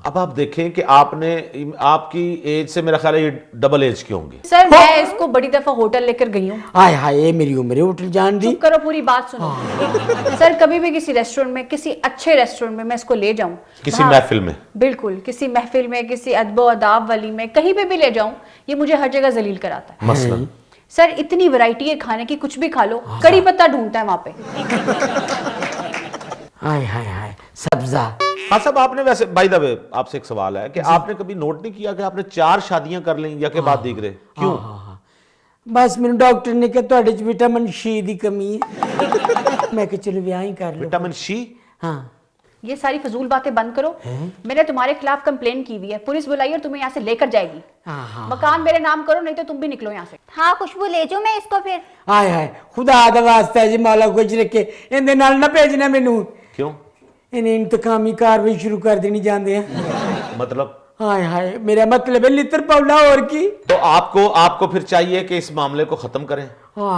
अब आप देखें कि आपकी एज से मेरा ख्याल है ये डबल एज के होंगे। सर मैं इसको बड़ी दफा होटल लेकर गई हूँ। हाय हाय मेरी उम्र होटल जान दी। चुप करो, पूरी बात सुनो। सर कभी भी किसी रेस्टोरेंट में, किसी अच्छे रेस्टोरेंट में मैं इसको ले जाऊं, किसी महफिल में, बिल्कुल किसी महफिल में, किसी अदब अदाब वाली में, कहीं पे भी ले जाऊं, ये मुझे हर जगह जलील कराता है। मसलन सर इतनी वैरायटी है खाने की, कुछ भी खा लो, कड़ी पत्ता ढूंढता है वहां पे। हाय हाय हाय सब्जा। हाँ साहब, आपने वैसे बाय द वे आपसे एक सवाल है कि आपने कभी नोट नहीं किया कि आपने 4 शादियां कर ली या के बाद दिख रहे क्यों? बस मैंने डॉक्टर ने कहा ਤੁਹਾਡੇ ਚ विटामिन सी ਦੀ कमी है। मैं कहा चलो ब्याह ही कर लो। Vitamin C? हाँ। ये सारी फजूल बातें बंद करो। मैंने तुम्हारे खिलाफ कंप्लेन की हुई है, पुलिस बुलाई और तुम्हें यहाँ से लेकर जाएगी। हाँ। मकान मेरे नाम करो, नहीं तो तुम भी निकलो यहाँ से। हाँ खुशबू, ले जाऊं मैं इसको फिर? हाय हाय खुदा दा वास्ता है जी, मौला कुछ रखे इनदे नाल ना भेजना मैनू। क्यों? इन्हें इंतकामी कार्रवाई शुरू कर देनी जानते हैं। मतलब? हाय हाय मेरा मतलब है लित्र पौला और की। तो आपको फिर चाहिए कि इस मामले को खत्म करें।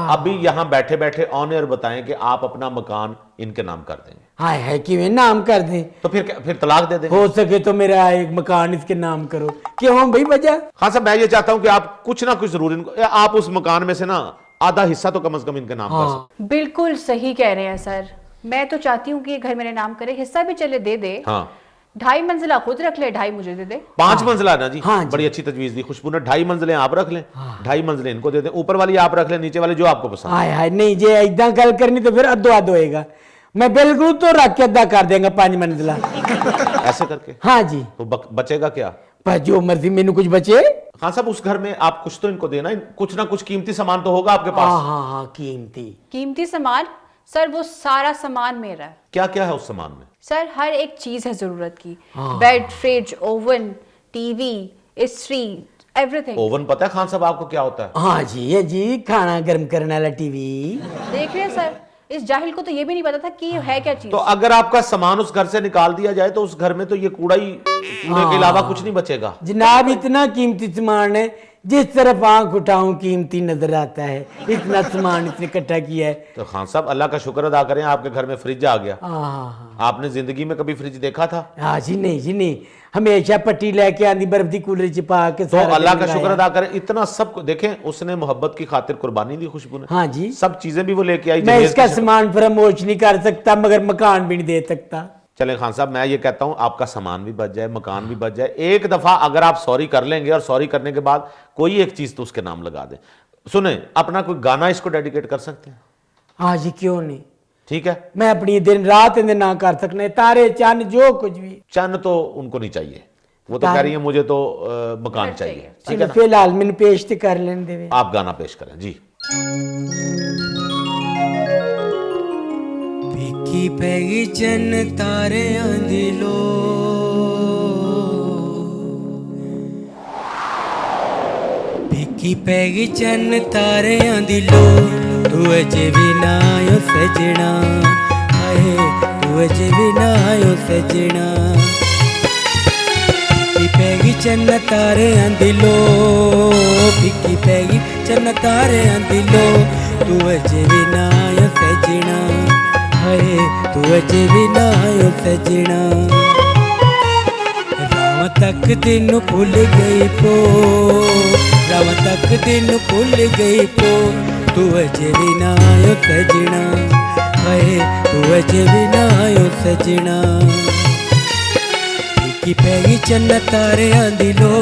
अभी यहाँ बैठे बैठे ऑन एयर बताएं कि आप अपना मकान इनके नाम कर देंगे। हाय हाय किवें नाम कर दें? तो फिर तलाक दे दें। हो सके तो मेरा एक मकान इसके नाम करो। क्यों भाई वजह? हाँ साहब, मैं ये चाहता हूँ कि आप कुछ ना कुछ जरूर इनको, आप उस मकान में से ना आधा हिस्सा तो कम से कम इनके नाम कर सकते। बिल्कुल सही कह रहे हैं सर। मैं तो चाहती हूँ कि ये घर मेरे नाम करे, हिस्सा भी चले दे दे। हाँ। 2.5 मंजिला खुद रख ले, 2.5 मुझे दे दे। 5 मंजिला ना जी? हाँ जी। बड़ी अच्छी तजवीज दी खुशबू ने। 2.5 मंजिलें आप रख लें, 2.5 मंजिलें इनको दे दें, ऊपर वाली आप रख लें, नीचे वाली जो आपको पसंद। हाय हाय नहीं जे इदा गल करनी तो फिर अद्धो अध होएगा। मैं बिल्कुल तो रख के अद्धा कर देंगे 5 मंजिला। ऐसे करके? हाँ जी। तो बचेगा क्या? पर जो मर्जी मेनू कुछ बचे। हाँ साहब, उस घर में आप कुछ तो इनको देना, कुछ ना कुछ कीमती सामान तो होगा आपके पास। हाँ कीमती सामान? सर वो सारा सामान मेरा है। क्या क्या है उस सामान में? सर हर एक चीज है जरूरत की। बेड, फ्रिज, ओवन, टीवी, इस्त्री, एवरीथिंग। ओवन पता है खान साहब आपको क्या होता है? हाँ जी ये जी खाना गर्म करने वाला टीवी। देख रहे हैं सर, इस जाहिल को तो ये भी नहीं पता था कि ये है क्या चीज। तो अगर आपका सामान उस घर से निकाल दिया जाए तो उस घर में तो ये कूड़े के अलावा कुछ नहीं बचेगा। जनाब इतना कीमती सामान है, जिस तरफ आंख उठाऊं कीमती नजर आता है। इतना सामान इसने इकट्ठा किया है। तो खान साहब अल्लाह का शुक्र अदा करें, आपके घर में फ्रिज आ गया। हाँ आपने जिंदगी में कभी फ्रिज देखा था? हाँ जी नहीं हमेशा पट्टी लेके आंदी बर्फ दी कूलर च पा के। तो अल्लाह का शुक्र अदा करें, इतना सब देखें उसने मोहब्बत की खातिर कुर्बानी दी खुशबू ने। हाँ जी सब चीजें भी वो लेके आई। मैं इसका सामान फरामोश नहीं कर सकता मगर मकान भी नहीं दे सकता। चले खान साहब, मैं ये कहता हूं आपका सामान भी बच जाए, मकान भी बच जाए। एक दफा अगर आप सॉरी कर लेंगे और सॉरी करने के बाद कोई एक चीज तो उसके नाम लगा दें। सुने, अपना कोई गाना इसको डेडिकेट कर सकते हैं? हाँ जी क्यों नहीं, ठीक है। मैं अपनी दिन रात इन्हें ना कर सकने, तारे चन्न जो कुछ भी। चन्न तो उनको नहीं चाहिए, वो तो कह रही है मुझे तो मकान चाहिए। ठीक है ना? फिलहाल मैंने पेश तो कर लेने देवे। आप गाना पेश करें जी। फिक्की पैगी चन्न तारियां दी लो, फिक्की पैगी चन्न तारियां दी लो, तू अजे भी ना आयो सजना, हाय तू अजे भी ना आयो सजना। फिक्की पैगी चन्न तारियां दी लो, फिक्की पैगी चन्न तारियां दी लो, तू अजे भी ना आयो सजना, हाय तू अजे भी ना आयो सजना। राव तक तेनू भुल गई पो, राव तक तेनू भुल गई पो, तू अजे भी ना आयो सजना, हाय तू अजे भी ना आयो सजना। फिक्की पैगी चन्न तारियां दी लो,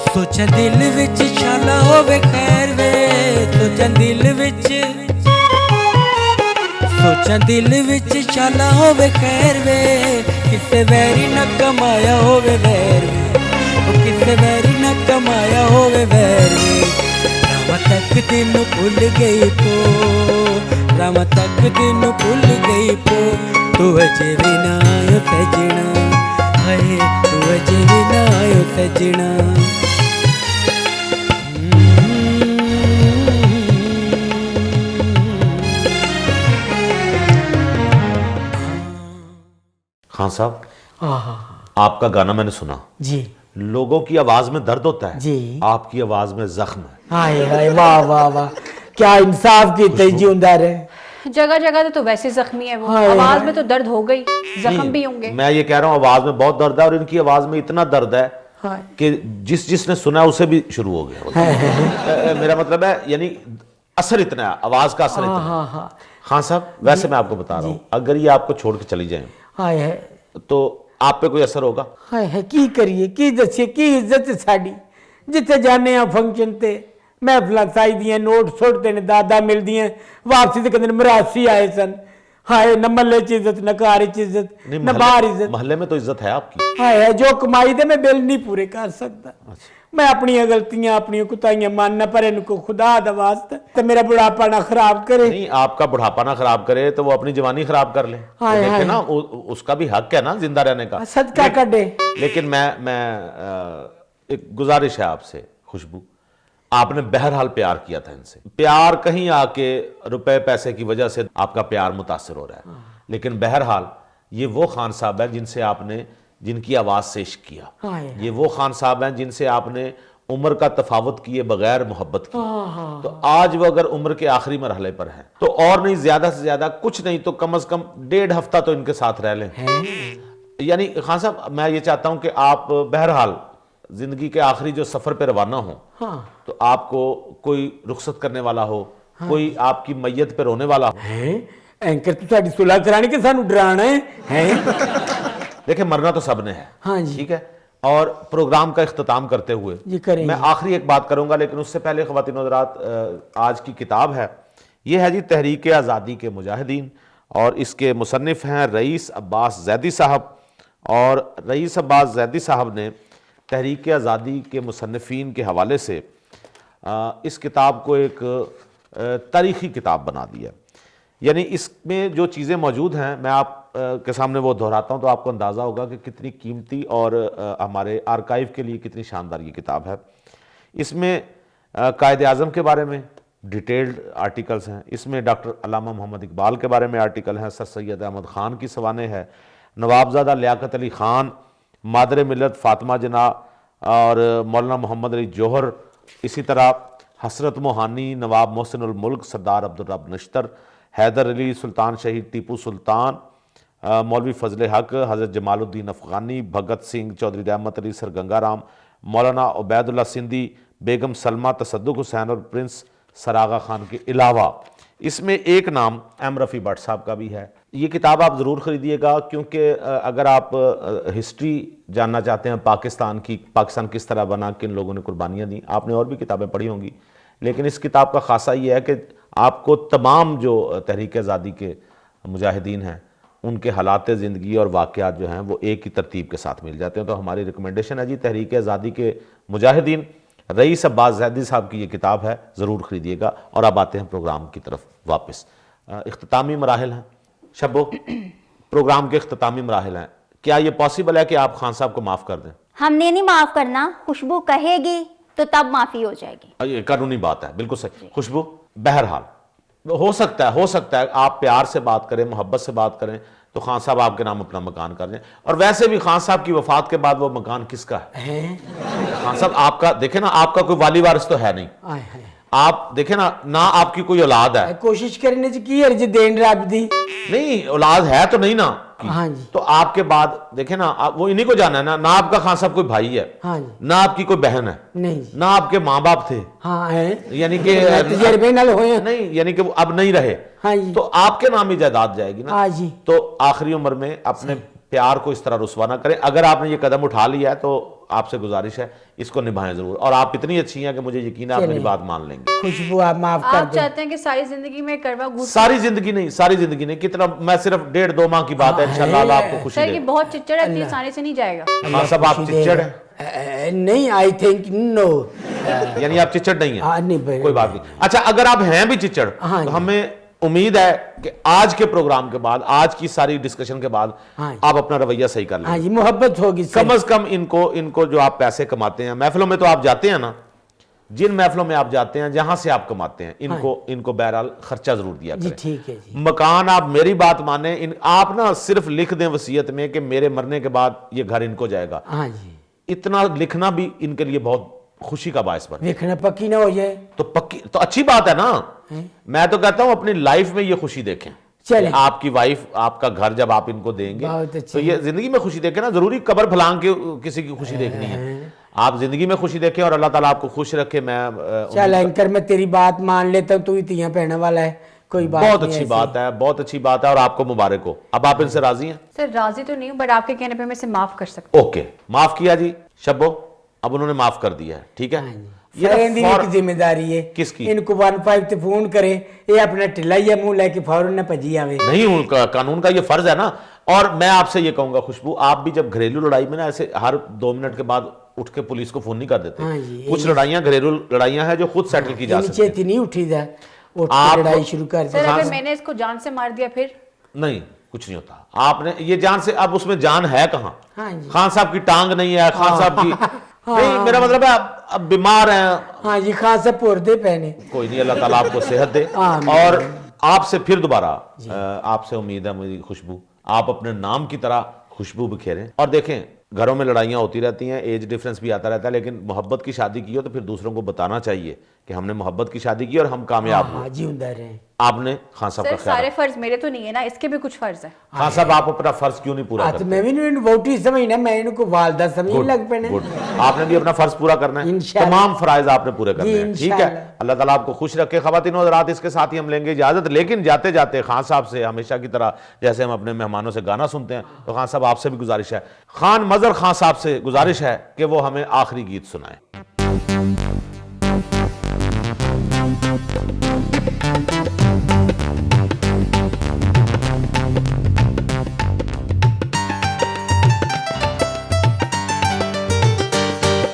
सोचा दिल विच छाला होवे खैर वे, सोचा दिल विच, सोचा दिल विच छाला होवे खैर वे, किसे वैरी न कमाया होवे वैर वे, ओ किसे वैरी न कमाया होवे वैर वे। राम तक दिन भुल गई पो, राम तक दिन भुल गई पो, तू अजे भी ना आयो सजना, हाय तू अजे भी ना आयो सजना। खान साहब, आपका गाना मैंने सुना जी। लोगों की आवाज में दर्द होता है जी, आपकी आवाज में जख्म है। हाय हाय वाह वाह वाह, क्या इंसाफ की तजीउंदार है। जगह जगह तो वैसे जख्मी है वो, हाय आवाज हाय। में तो दर्द हो गई, जख्म भी होंगे। मैं ये कह रहा हूँ आवाज में बहुत दर्द है और इनकी आवाज में इतना दर्द है कि जिसने सुना उसे भी शुरू हो गया। मेरा मतलब है यानी असर इतना है, आवाज का असर इतना है। हाँ हाँ खान साहब वैसे मैं आपको बता रहा हूं, अगर ये आपको छोड़ के चली जाए हाय है तो आप पे कोई असर होगा? हाय है की करिए की दसिए की इज्जत साड़ी जिथे जाने आ फंक्शन ते महफिल साई दियां नोट सुटते ने दादा मिलदी वापसी ते कहंदे मरासी आए सन। हाय न महल्ले च इज्जत न घर च इज्जत न बाहर इज्जत। मोहल्ले में तो इज्जत है आपकी। हाय है जो कमाई दे मैं बिल नहीं पूरे कर सकता। मैं अपनी गलतियां अपनी कुताइयां मानना पर इनको खुदा दा वास्ता ते मेरा बुढ़ापा ना खराब करे। नहीं, आपका बुढ़ापा ना खराब करे तो वो अपनी जवानी खराब कर ले। हाय, तो देखे हाय। ना उसका भी हक है ना जिंदा रहने का। सदका कटे। लेकिन मैं एक गुजारिश है आपसे खुशबू, आपने बहरहाल प्यार किया था इनसे, प्यार कहीं आके रुपए पैसे की वजह से आपका प्यार मुतासिर हो रहा है, लेकिन बहरहाल ये वो खान साहब हैं जिनसे आपने जिनकी आवाज से इश्क किया, ये वो खान साहब हैं जिनसे आपने उम्र का तफावत किए बगैर मोहब्बत की। तो आज वो अगर उम्र के आखिरी मरहले पर हैं तो और नहीं, ज्यादा से ज्यादा कुछ नहीं तो कम से कम 1.5 हफ्ता तो इनके साथ रह लें। यानी खान साहब मैं ये चाहता हूं कि आप बहरहाल जिंदगी के आखिरी जो सफर पे रवाना हो, तो आपको कोई रुखसत करने वाला हो, कोई आपकी मैयत पे रोने वाला हो। एंकर तो साडी सुलह करानी कि सानू डराना है? देखिए मरना तो सबने है। हाँ जी। ठीक है, और प्रोग्राम का इख्तिताम करते हुए जी करेंगे। मैं आखिरी एक बात करूंगा, लेकिन उससे पहले ख्वातीन और हज़रात, आज की किताब है, ये है जी तहरीक आज़ादी के मुजाहिदीन, और इसके मुसन्निफ हैं रईस अब्बास जैदी साहब। और रईस अब्बास जैदी साहब ने तहरीक आज़ादी के मुसन्निफीन के हवाले से इस किताब को एक तारीख़ी किताब बना दिया। यानी इसमें जो चीज़ें मौजूद हैं मैं आप के सामने वो दोहराता हूँ तो आपको अंदाज़ा होगा कि कितनी कीमती और हमारे आर्काइव के लिए कितनी शानदार ये किताब है। इसमें कायद आज़म के बारे में डिटेल्ड आर्टिकल्स हैं, इसमें डॉक्टर अल्लामा मोहम्मद इकबाल के बारे में आर्टिकल हैं, सर सैयद अहमद ख़ान की सवाने है, नवाबज़ादा लियाकत अली ख़ान, मादर मिलत फ़ातिमा जना और मौलाना मोहम्मद अली जौहर, इसी तरह हसरत मोहानी, नवाब मोहसिन उल मुल्क, सरदार अब्दुल रब नश्तर, हैदर अली, सुल्तान शहीद टीपू सुल्तान, मौलवी फजल हक, हज़रत जमालुद्दीन अफ़गानी, भगत सिंह, चौधरी रहमत अली, सर गंगाराम, मौलाना उबैदुल्ला सिंधी, बेगम सलमा, तसद्दुक़ हुसैन और प्रिंस सर आगा खान के अलावा इसमें एक नाम एम रफ़ी भट्ट साहब का भी है। ये किताब आप ज़रूर ख़रीदिएगा, क्योंकि अगर आप हिस्ट्री जानना चाहते हैं पाकिस्तान की, पाकिस्तान किस तरह बना, किन लोगों ने कुर्बानियाँ दी, आपने और भी किताबें पढ़ी होंगी, लेकिन इस किताब का ख़ासा ये है कि आपको तमाम जो तहरीक आज़ादी के मुजाहिदीन हैं उनके हालात ज़िंदगी और वाक़यात जो हैं वो एक ही तरतीब के साथ मिल जाते हैं। तो हमारी रिकमेंडेशन है जी तहरीक आज़ादी के मुजाहिदीन, रईस अब्बास जैदी साहब की ये किताब है, ज़रूर ख़रीदिएगा। और अब आते हैं प्रोग्राम की तरफ वापस। इख्तितामी मराहिल हैं शब्बो, प्रोग्राम के इख्तितामी मराहिल हैं, क्या ये पॉसिबल है कि आप खान साहब को माफ़ कर दें? हमने नहीं माफ करना, खुशबू कहेगी तो तब माफी हो जाएगी। ये कानूनी बात है, बिल्कुल सही। खुशबू बहरहाल हो सकता है आप प्यार से बात करें, मोहब्बत से बात करें तो खान साहब आपके नाम अपना मकान कर दें। और वैसे भी खान साहब की वफात के बाद वो मकान किसका है? खान साहब आपका देखे ना, आपका कोई वाली वारिस तो है नहीं, आप देखे ना आपकी कोई औलाद है। कोशिश करने की अर्ज देन रब दी नहीं, औलाद है तो नहीं ना। हाँ जी। तो आपके बाद देखे ना, आप वो इन्हीं को जाना है ना आपका खान साहब कोई भाई है, हाँ जी। ना आपकी कोई बहन है, नहीं ना आपके माँ बाप थे, हाँ है, यानी कि तजर्बे नाल होए नहीं, यानी कि वो अब नहीं रहे, हाँ जी। तो आपके नाम ही जायदाद जाएगी ना। हाँ जी। तो आखिरी उम्र में अपने प्यार को इस तरह रुसवा ना करें। अगर आपने ये कदम उठा लिया है तो आपसे गुजारिश है इसको निभाएं जरूर। और आप इतनी अच्छी हैं कि मुझे यकीन है आप मेरी बात मान लेंगे। खुशबू आप माफ कर आप दो। चाहते हैं कि सारी जिंदगी में करवा घूस? सारी जिंदगी नहीं, कितना, मैं सिर्फ 1.5-2 माह की बात है, इंशाल्लाह अल्लाह आपको खुशी सर ये दे। बहुत चिच्चड़ है, इतनी आसानी से नहीं जाएगा। हाँ सब आप चिच्चड़ हैं, नहीं आई थिंक नो, यानी आप चिच्चड़ नहीं है, नहीं कोई बात नहीं। अच्छा अगर आप हैं भी चिच्चड़ तो हमें उम्मीद है कि आज के प्रोग्राम के बाद, आज की सारी डिस्कशन के बाद आप अपना रवैया सही कर लेंगे। हाँ जी, मोहब्बत होगी कम से कम इनको जो आप पैसे कमाते हैं महफिलों में, तो आप जाते हैं ना, जिन महफिलों में आप जाते हैं जहां से आप कमाते हैं, इनको बहरहाल खर्चा जरूर दिया करें। ठीक है जी। मकान आप मेरी बात माने, आप ना सिर्फ लिख दें वसीयत में कि मेरे मरने के बाद ये घर इनको जाएगा। हाँ जी। इतना लिखना भी इनके लिए बहुत खुशी का बायस बने। देखना पक्की ना हो जाए तो पक्की तो अच्छी बात है ना। मैं तो कहता हूं अपनी लाइफ में ये खुशी देखें। चले आपकी वाइफ, आपका घर जब आप इनको देंगे तो ये जिंदगी में खुशी देखें ना, जरूरी कब्र फलांग के किसी की खुशी देखनी है। आप जिंदगी में खुशी देखें और अल्लाह ताला आपको खुश रखे। मैं चल एंकर, मैं तेरी बात मान लेता हूँ, तू ही तियां पहने वाला है, कोई बात बहुत नहीं अच्छी ऐसी। बात है, बहुत अच्छी बात है और आपको मुबारक हो। अब आप इनसे राजी हैं? सर राजी तो नहीं हूँ, बट आपके कहने पे मैं इसे माफ कर सकती ओके, माफ किया जी शब्बो, अब उन्होंने माफ कर दिया है, ठीक है। ये फ्रेंड ना की जिम्मेदारी है किसकी? इनको 15 ते फोन करे, ये अपना टिल्ला या मुंह लेके फौरन ना भजी आवे। नहीं, उनका कानून का ये फर्ज है ना। और मैं आपसे ये कहूंगा खुशबू, आप भी जब घरेलू लड़ाई में ना ऐसे हर 2 मिनट के बाद उठ के पुलिस को फोन नहीं कर देते। हाँ जी, कुछ लड़ाइयां घरेलू लड़ाइयां हैं जो खुद सेटल की जा सकती नीचे है। थी नहीं उठी जा, उठ के आप- लड़ाई शुरू कर सर दी। अगर मैंने इसको जान से मार दिया फिर? नहीं, कुछ नहीं होता। आपने ये जान से, अब उसमें जान है कहाँ? हाँ जी। खान साहब की टांग नहीं है, खान साहब की नहीं, मेरा मतलब है अब बीमार हैं। हाँ जी, खान साहब पर्दे पहने। कोई नहीं, अल्लाह ताला आपको सेहत दे। आमीन। और आपसे फिर दोबारा आपसे उम्मीद है मेरी खुशबू, आप अपने नाम की तरह खुशबू बिखेरें। और देखें, घरों में लड़ाइयाँ होती रहती हैं, एज डिफरेंस भी आता रहता है, लेकिन मोहब्बत की शादी की हो तो फिर दूसरों को बताना चाहिए कि हमने मोहब्बत की शादी की और हम कामयाब हुए। हाँ जी, उंदा रहे। आपने खान साहब का सर ख्याल सारे रखा। फर्ज मेरे तो नहीं है ना, इसके भी कुछ फर्ज है। खान साहब आप अपना फर्ज क्यों नहीं पूरा आज करते? मैं भी नहीं वोटी समझना, मैं इनको वालदा समझ गुड, लग पैना। गुड। आपने भी अपना फर्ज पूरा करना है, इंशाल्लाह। तमाम फराइज आपने पूरे करने जी, हैं, ठीक है। इंशाल्लाह। अल्लाह ताला आपको खुश रखे। ख़वातीन और हज़रात, इसके साथ ही हम लेंगे इजाजत, लेकिन जाते जाते खान साहब से हमेशा की तरह जैसे हम अपने मेहमानों से गाना सुनते हैं, तो खान साहब आपसे भी गुजारिश है, खान मजहर खान साहब से गुजारिश है कि वो हमें आखिरी गीत सुनाए।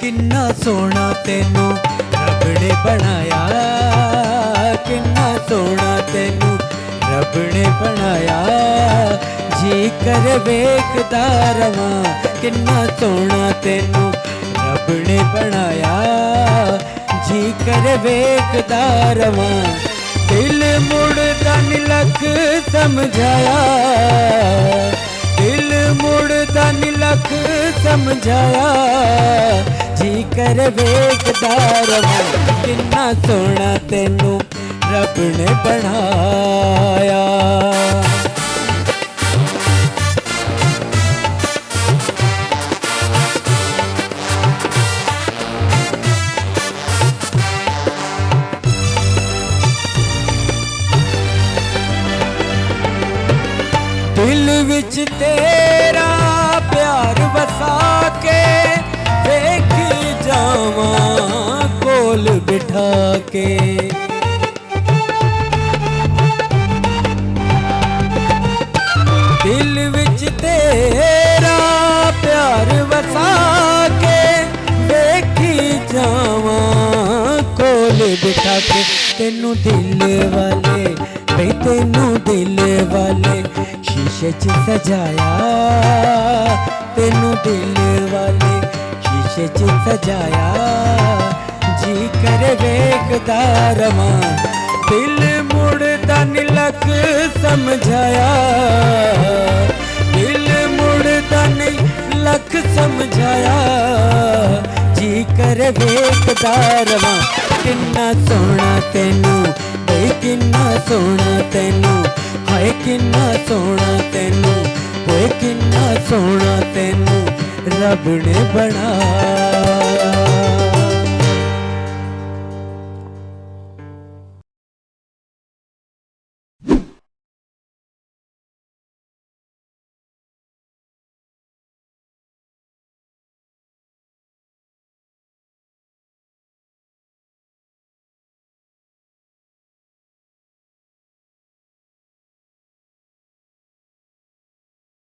किन्ना सोना तेनू रब ने बनाया, किन्ना सोना तेनू रब ने बनाया, जी कर वेखदा रवां। किन्ना सोना तेनू रब ने बनाया, जी कर वेखदा रवां। दिल मुड़दा नी लख समझाया, दिल मुड़दा नी लख समझाया, जी कर वेखदा रवां। किन्ना सोना तेनू रब ने बनाया। दिल विच तेरा प्यार वसा के, देख जावां कोल बिठा के। दिल विच तेरा प्यार वसा के, देखी जावां कोल बिठा के। तेनू दिल वाले वे, तेनू दिल वाले शीशे च सजाया, तेनू दिल वाले शीशे च सजाया, जी कर वेखदा रवां। दिल मुड़दा नी लख समझाया, दिल मुड़दा नी लख समझाया, जी कर वेखदा रवां। किन्ना सोना तेनू वे, किन्ना सोना तेनू, हाय किन्ना सोना तेनू, होए किन्ना सोना तेनू रब ने बनाया।